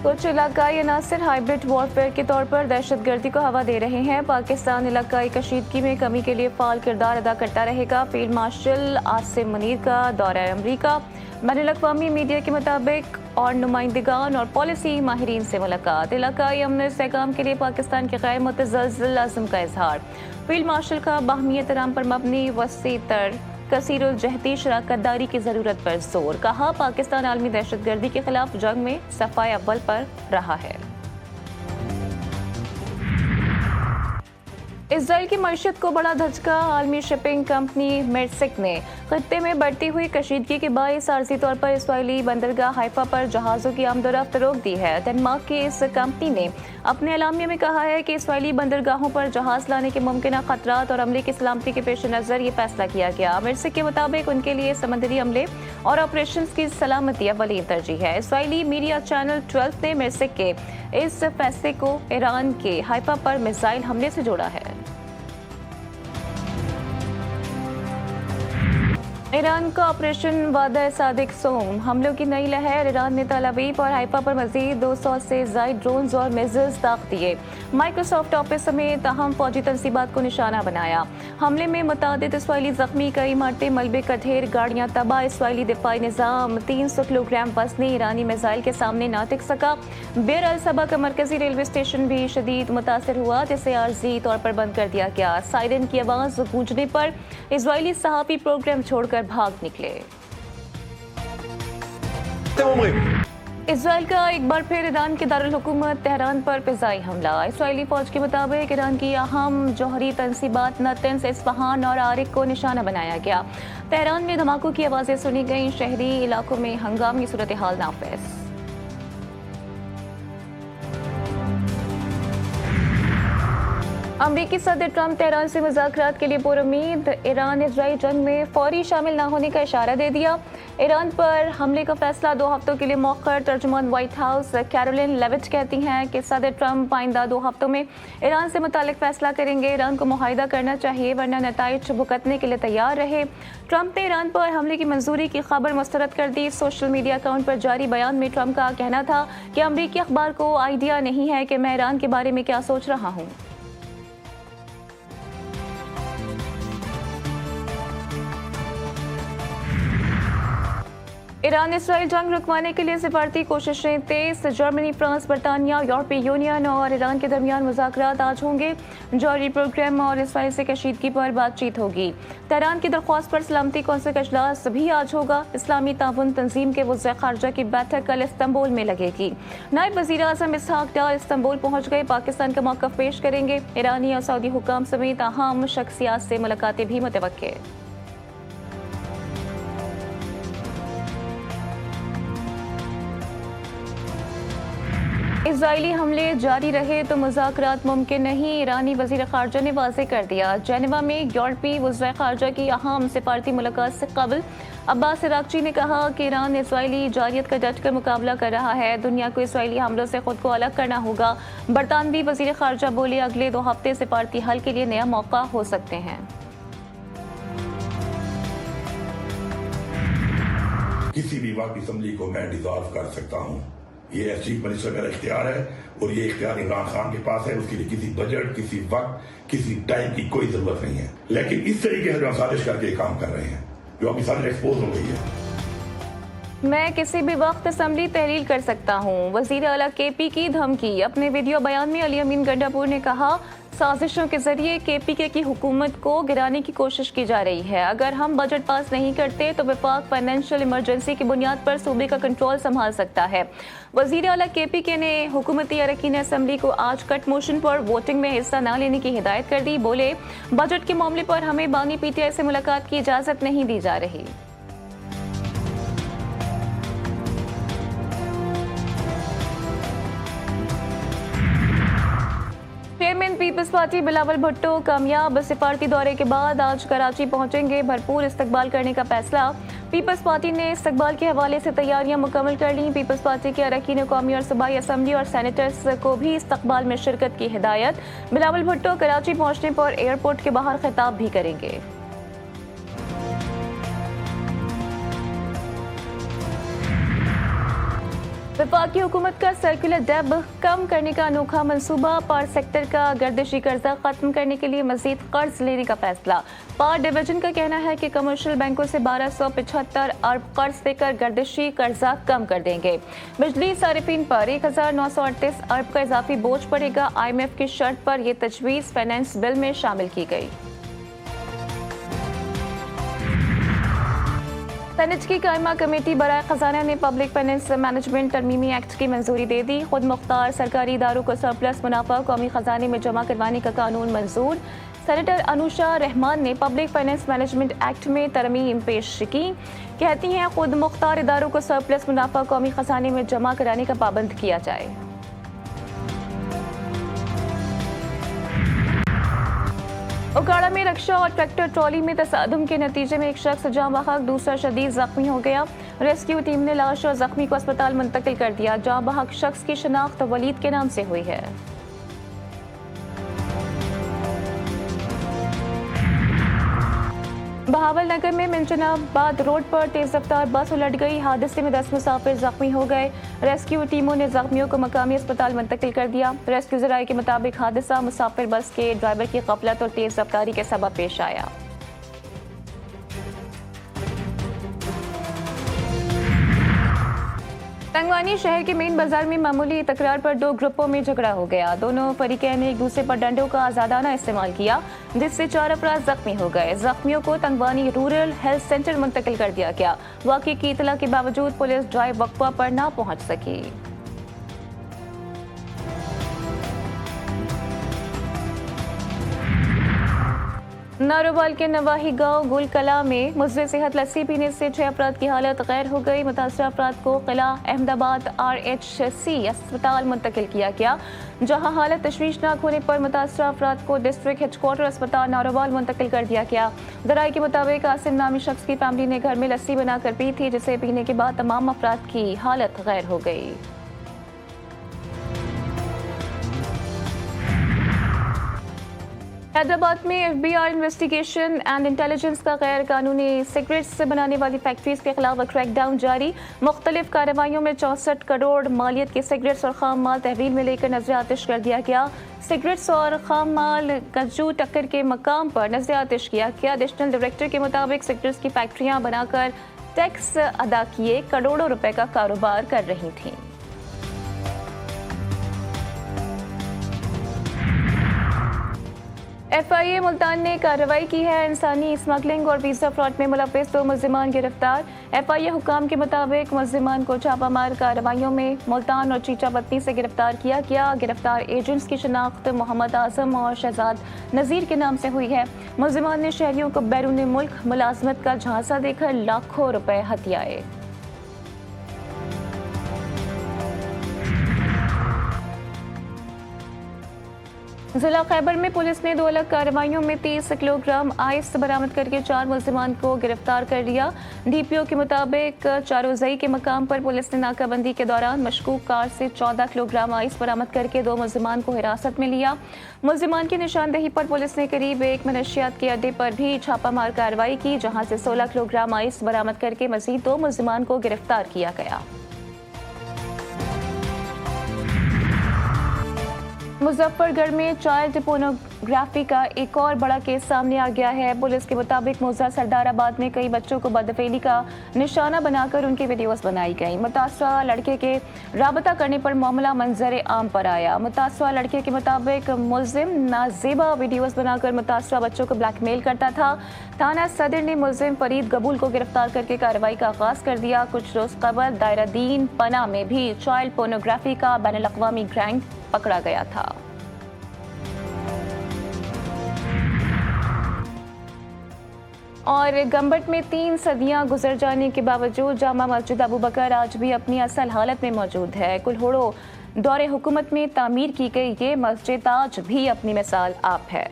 कुछ इलाकाई अनासर hybrid warfare के तौर पर दहशतगर्दी को हवा दे रहे हैं। पाकिस्तान इलाकाई कशीदगी में कमी के लिए फाल किरदार अदा करता रहेगा। फील्ड मार्शल आसिम मुनीर का दौरा अमरीका, बैनुल-अक़वामी मीडिया के मुताबिक और नुमाइंदगान और पॉलिसी माहिरीन से मुलाकात। इलाकाई अमन इस्तेहकाम के लिए पाकिस्तान के गैर मुतज़लज़ल अज़्म का इजहार। फील्ड मार्शल का बाहमी एहतराम पर मबनी वसी तर कसीरुल जहती शराकत दारी की ज़रूरत पर जोर। कहा, पाकिस्तान आलमी दहशतगर्दी के खिलाफ जंग में सफ़ाए अव्वल पर रहा है। इसराइल की मईशत को बड़ा धचका। आलमी शिपिंग कंपनी मेर्स्क ने खत्ते में बढ़ती हुई कशीदगी के बायस आर्जी तौर पर इसराइली बंदरगाह हाइफा पर जहाज़ों की आमदोरफ्त रोक दी है। डेनमार्क की इस कंपनी ने अपने एलामिया में कहा है कि इसराइली बंदरगाहों पर जहाज़ लाने के मुमकिन खतरात और अमले की सलामती के पेश नज़र ये फैसला किया गया। मेर्स्क के मुताबिक उनके लिए समंदरी अमले और ऑपरेशन की सलामती अव्वली तरजीह है। इसराइली मीडिया चैनल 12 ने मेर्स्क के इस फैसले को ईरान के हाइफा पर मिसाइल हमले से जोड़ा है। ईरान का ऑपरेशन वादा सादिक सोम हमलों की नई लहर। ईरान ने तल अवीव और हाइफा पर मजीद 200 से ज़ायद ड्रोन्स और मिसाइल्स दाग दिए। माइक्रोसॉफ्ट ऑफिस समेत अहम फौजी तंसीबात को निशाना बनाया। हमले में मुतादिद इसराइली जख्मी, कई इमारतें मलबे का ढेर, गाड़ियाँ तबाह। इसराइली दिफाई निज़ाम 300 किलोग्राम वज़नी ईरानी मिसाइल के सामने ना टिक सका। बेर अल सबा का मरकजी रेलवे स्टेशन भी शदीद मुतासर हुआ, जिसे आर्जी तौर पर बंद कर दिया गया। सायरन की आवाज़ गूंजने पर इसराइली सहाफ़ी प्रोग्राम छोड़कर भाग निकले। इसराइल का एक बार फिर ईरान के दारुल हुकूमत तेहरान पर फिजाई हमला। इसराइली फौज के मुताबिक ईरान की अहम जौहरी तंसीबात नातंज, इस्फहान और आरिक को निशाना बनाया गया। तेहरान में धमाकों की आवाज़ें सुनी गईं। शहरी इलाकों में हंगामी सूरत हाल नाफिज। अमरीकी सदर ट्रंप तेहरान से मुज़ाकरात के लिए पुरुमीद। ईरान इजराइल जंग में फौरी शामिल न होने का इशारा दे दिया। ईरान पर हमले का फैसला 2 हफ्तों के लिए मौखर। तर्जुमान व्हाइट हाउस कैरोलिन लेविट कहती हैं कि सदर ट्रंप आइंदा 2 हफ्तों में ईरान से मुतालिक फैसला करेंगे। ईरान को मुआहिदा करना चाहिए, वरना नताइज भुगतने के लिए तैयार रहे। ट्रंप ने ईरान पर हमले की मंजूरी की खबर मुस्तरद कर दी। सोशल मीडिया अकाउंट पर जारी बयान में ट्रंप का कहना था कि अमरीकी अखबार को आइडिया नहीं है कि मैं ईरान के बारे में क्या सोच रहा हूँ। ईरान इसराइल जंग रुकवाने के लिए सिफारती कोशिशें तेज। जर्मनी, फ्रांस, बरतानिया, यूरोपीय यूनियन और ईरान के दरमियान मुज़ाकरात आज होंगे। जौहरी प्रोग्राम और इसराइल से कशीदगी पर बातचीत होगी। तेहरान की दरख्वास्त पर सलामती कौंसिल का इजलास भी आज होगा। इस्लामी ताउन तंजीम के वज़ीर ख़ारजा की बैठक कल इस्तांबुल में लगेगी। नायब वज़ीर आज़म इसहाक डार इस्तांबुल पहुँच गए, पाकिस्तान का मौक़िफ़ पेश करेंगे। ईरानी और सऊदी हुकाम समेत अहम शख्सियात से मुलाकातें भी मुतवक्किल। इजरायली हमले जारी रहे तो मुज़ाकरात मुमकिन नहीं। ईरानी वज़ीर ख़ारजा ने वाज़ेह कर दिया। जेनेवा में यूरोपीय वज़ीर ख़ारजा की अहम सिफारती मुलाकात से कबल अब्बास इराक़ची ने कहा कि ईरान इसराइली जारियत का डट कर मुकाबला कर रहा है। दुनिया को इसराइली हमलों से खुद को अलग करना होगा। बरतानवी वज़ीर ख़ारजा बोले, अगले 2 हफ्ते सिफारती हल के लिए नया मौका हो सकते हैं। किसी भी वक्त असम्बली को मैं डिसॉल्व कर सकता हूँ। ये चीफ मिनिस्टर का इख्तियार है और ये इख्तियार इमरान खान के पास है। उसके लिए किसी बजट, किसी वक्त, किसी टाइम की कोई जरूरत नहीं है। लेकिन इस तरीके से जो साजिश करके काम कर रहे हैं, जो अभी साजिश एक्सपोज हो गई है। मैं किसी भी वक्त असम्बली तहलील कर सकता हूँ। वज़ीर आला केपी की धमकी। अपने वीडियो बयान में अली अमीन गंडापुर ने कहा, साजिशों के जरिए केपीके की हुकूमत को गिराने की कोशिश की जा रही है। अगर हम बजट पास नहीं करते तो वफाक फाइनेंशियल इमरजेंसी की बुनियाद पर सूबे का कंट्रोल संभाल सकता है। वज़ीर आला केपीके ने हुकूमती अरकान असम्बली को आज कट मोशन पर वोटिंग में हिस्सा न लेने की हिदायत कर दी। बोले, बजट के मामले पर हमें बानी पीटीआई से मुलाकात की इजाज़त नहीं दी जा रही। चेयरमैन पीपल्स पार्टी बिलावल भुट्टो कामयाब। सिफारती दौरे के बाद आज कराची पहुंचेंगे। भरपूर इस्तकबाल करने का फैसला। पीपल्स पार्टी ने इस्तकबाल के हवाले से तैयारियां मुकम्मल कर ली। पीपल्स पार्टी के अरकान कौमी और सूबाई असम्बली और सेनेटर्स को भी इस्तकबाल में शिरकत की हिदायत। बिलावल भुट्टो कराची पहुंचने पर एयरपोर्ट के बाहर खिताब भी करेंगे। वफाकी हुकूमत का सर्कुलर डेब कम करने का अनोखा मंसूबा। पार सेक्टर का गर्दिशी कर्जा खत्म करने के लिए मजीद कर्ज लेने का फैसला। पार डिवीजन का कहना है कि कमर्शियल बैंकों से 1275 अरब कर्ज देकर गर्दिशी कर्जा कम कर देंगे। बिजली सारिफिन पर 1938 अरब का इजाफी बोझ पड़ेगा। IMF की शर्त पर यह तजवीज़ फाइनेंस बिल में शामिल की गई। सेनेट की कायमा कमेटी बराए खजाना ने पब्लिक फाइनेंस मैनेजमेंट तरमीमी एक्ट की मंजूरी दे दी। खुद मुख्तार सरकारी इदारों को सरप्लस मुनाफा कौमी खजाने में जमा करवाने का कानून मंजूर। सेनेटर अनुषा रहमान ने पब्लिक फाइनेंस मैनेजमेंट एक्ट में तरमीम पेश की। कहती हैं खुद मुख्तार इदारों को सरप्लस मुनाफा कौमी खजाने में जमा कराने का पाबंद किया जाए। उकाड़ा में रक्षा और ट्रैक्टर ट्रॉली में तसादुम के नतीजे में एक शख्स जाँ बहक, दूसरा शदीद जख्मी हो गया। रेस्क्यू टीम ने लाश और जख्मी को अस्पताल मुंतकिल कर दिया। जाँ बहक शख्स की शनाख्त वलीद के नाम से हुई है। बहावल नगर में मिंचनाबाद रोड पर तेज रफ्तार बस उलट गई। हादसे में 10 मुसाफिर जख्मी हो गए। रेस्क्यू टीमों ने जख्मियों को मकामी अस्पताल मुंतकिल कर दिया। रेस्क्यू जराये के मुताबिक हादसा मुसाफिर बस के ड्राइवर की गफलत और तेज रफ्तारी के सबब पेश आया। तंगवानी शहर के मेन बाजार में मामूली तकरार पर दो ग्रुपों में झगड़ा हो गया। दोनों फरीकैन ने एक दूसरे पर डंडों का आजादाना इस्तेमाल किया, जिससे 4 अफराद जख्मी हो गए। जख्मियों को तंगवानी रूरल हेल्थ सेंटर मुंतकिल कर दिया गया। वाक़े की इतला के बावजूद पुलिस ड्राइव वक्फा पर ना पहुंच सकी। नारोवाल के नवाही गांव गुलकला में मुज़्ज़े सेहत लस्सी पीने से 6 अफराद की हालत गैर हो गई। मुतासरा अफराद को किला अहमदाबाद RHC अस्पताल मुंतकिल किया गया, जहां हालत तशवीशनाक होने पर मुतासरा अफराद को डिस्ट्रिक्ट हेडक्वार्टर अस्पताल नारोवाल मुंतकिल कर दिया गया। ज़राए के मुताबिक आसिम नामी शख्स की फैमिली ने घर में लस्सी बनाकर पी थी, जिसे पीने के बाद तमाम अफराद की हालत गैर हो गई। हैदराबाद में FBI इन्वेस्टिगेशन एंड इंटेलिजेंस का गैर कानूनी सिगरेट्स बनाने वाली फैक्ट्रीज के खिलाफ क्रैकडाउन जारी। मुख्तलिफ कार्रवाइयों में 64 करोड़ मालियत के सिगरेट्स और खाम माल तहवील में लेकर नजर आतिश कर दिया गया। सिगरेट्स और खाम माल गज्जू टक्कर के मकाम पर नजर आतिश किया गया। एडिशनल डायरेक्टर के मुताबिक सिगरेट्स की फैक्ट्रियां बनाकर टैक्स अदा किए करोड़ों रुपए का कारोबार कर रही थीं। FIA मुल्तान ने कार्रवाई की है। इंसानी स्मगलिंग और वीज़ा फ्रॉड में मुलव्विस 2 मुल्जिमान गिरफ्तार। FIA हुकाम के मुताबिक मुल्जिमान को छापामार कार्रवाइयों में मुल्तान और चीचापत्ती से गिरफ्तार किया गया। गिरफ्तार एजेंट्स की शनाख्त मोहम्मद आजम और शहजाद नज़ीर के नाम से हुई है। मुल्जिमान ने शहरियों को बैरून मुल्क मुलाजमत का झांसा देकर लाखों रुपए हथियाए। जिला खैबर में पुलिस ने 2 अलग कार्रवाइयों में 30 किलोग्राम आइस बरामद करके 4 मुल्जिमान को गिरफ्तार कर लिया। DPO के मुताबिक चारोजई के मकाम पर पुलिस ने नाकाबंदी के दौरान मशकूक कार से 14 किलोग्राम आइस बरामद करके 2 मुल्जिमान को हिरासत में लिया। मुल्जिमान की निशानदेही पर पुलिस ने करीब एक मनशियात के अड्डे पर भी छापामार कार्रवाई की, जहाँ से 16 किलोग्राम आइस बरामद करके मजीद 2 मुल्जिमान को गिरफ्तार किया गया। मुजफ्फरगढ़ में चाइल्ड पोर्नोग्राफी का एक और बड़ा केस सामने आ गया है। पुलिस के मुताबिक मौजा सरदाराबाद में कई बच्चों को बदफेली का निशाना बनाकर उनकी वीडियोस बनाई गई। मुतासरा लड़के के राबता करने पर मामला मंजर आम पर आया। मुतासरा लड़के के मुताबिक मुल्जिम नाजेबा वीडियोस बनाकर मुतासरा बच्चों को ब्लैकमेल करता था। थाना सदर ने मुल्जिम फरीद गबूल को गिरफ्तार करके कार्रवाई का आगाज कर दिया। कुछ रोज कबल दायरा दीन पना में भी चाइल्ड पोर्नोग्राफी का बैनुल-अक़वामी गैंग पकड़ा गया था। और गंबट में 3 सदियां गुजर जाने के बावजूद जामा मस्जिद अबू बकर आज भी अपनी असल हालत में मौजूद है। कुल्होड़ो दौरे हुकूमत में तामीर की गई ये मस्जिद आज भी अपनी मिसाल आप है।